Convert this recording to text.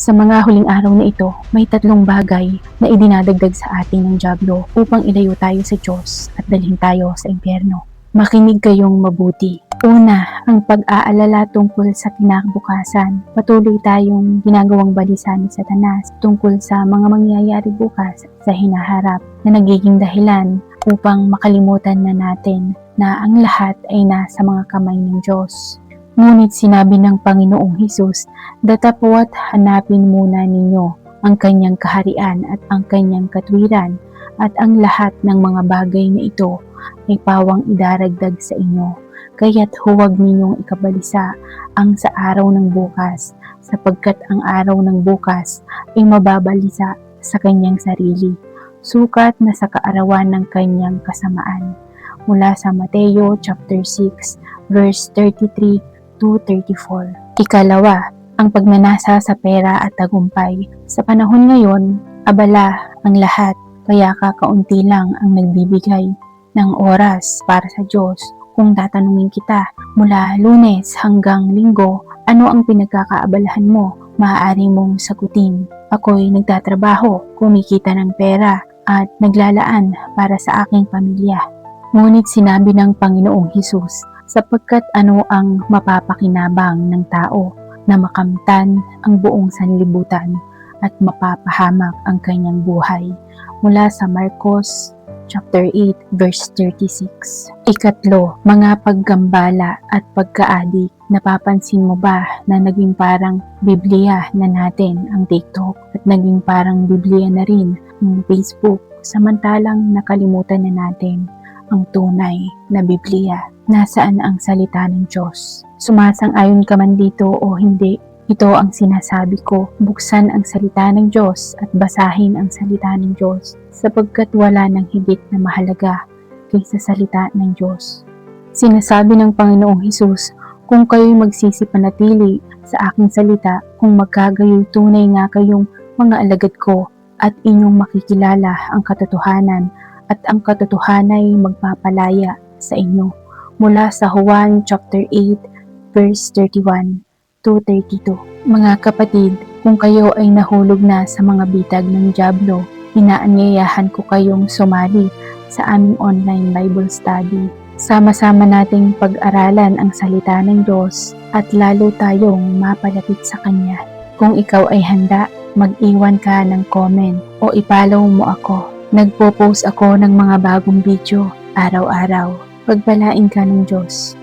Sa mga huling araw na ito, may tatlong bagay na idinadagdag sa atin ng dyablo upang ilayo tayo sa Diyos at dalhin tayo sa impyerno. Makinig kayong mabuti. Una, ang pag-aalala tungkol sa kinabukasan. Patuloy tayong ginagawang balisa ni Satanas tungkol sa mga mangyayari bukas sa hinaharap na nagiging dahilan upang makalimutan na natin na ang lahat ay nasa mga kamay ng Diyos. Ngunit sinabi ng Panginoong Hesus, datapwat hanapin muna ninyo ang kanyang kaharian at ang kanyang katwiran, at ang lahat ng mga bagay na ito ay pawang idaragdag sa inyo. Kaya't huwag ninyong ikabalisa ang sa araw ng bukas, sapagkat ang araw ng bukas ay mababalisa sa kanyang sarili, sukat na sa kaarawan ng kanyang kasamaan. Mula sa Mateo chapter 6 verse 33 to 34. Ikalawa, ang pagnanasa sa pera at tagumpay. Sa panahon ngayon, abala ang lahat, kaya kakaunti lang ang nagbibigay ng oras para sa Diyos. Kung tatanungin kita mula Lunes hanggang Linggo, ano ang pinagkakaabalahan mo? Maaari mong sagutin, ako'y nagtatrabaho, kumikita ng pera at naglalaan para sa aking pamilya. Ngunit sinabi ng Panginoong Hesus, sapagkat ano ang mapapakinabang ng tao na makamtan ang buong sanlibutan at mapapahamak ang kanyang buhay. Mula sa Marcos chapter 8 verse 36. Ikatlo, mga paggambala at pagkaadik. Napapansin mo ba na naging parang Biblia na natin ang TikTok at naging parang Biblia na rin ang Facebook, samantalang nakalimutan na natin ang tunay na Biblia? Nasaan ang salita ng Diyos? Sumasang-ayon ka man dito o hindi, ito ang sinasabi ko, buksan ang salita ng Diyos at basahin ang salita ng Diyos, sapagkat wala nang higit na mahalaga kaysa salita ng Diyos. Sinasabi ng Panginoong Hesus, kung kayo'y magsisipanatili sa aking salita, kung magkagayoy tunay nga kayong mga alagad ko at inyong makikilala ang katotohanan at ang katotohanan ay magpapalaya sa inyo. Mula sa Juan chapter 8 verse 31 to 32. Mga kapatid, kung kayo ay nahulog na sa mga bitag ng dyablo, inaanyayahan ko kayong sumali sa aming online Bible study. Sama-sama nating pag-aralan ang salita ng Diyos at lalo tayong mapalapit sa Kanya. Kung ikaw ay handa, mag-iwan ka ng comment o i-follow mo ako. Nagpo-post ako ng mga bagong video araw-araw. Pagpalain ka ng Diyos.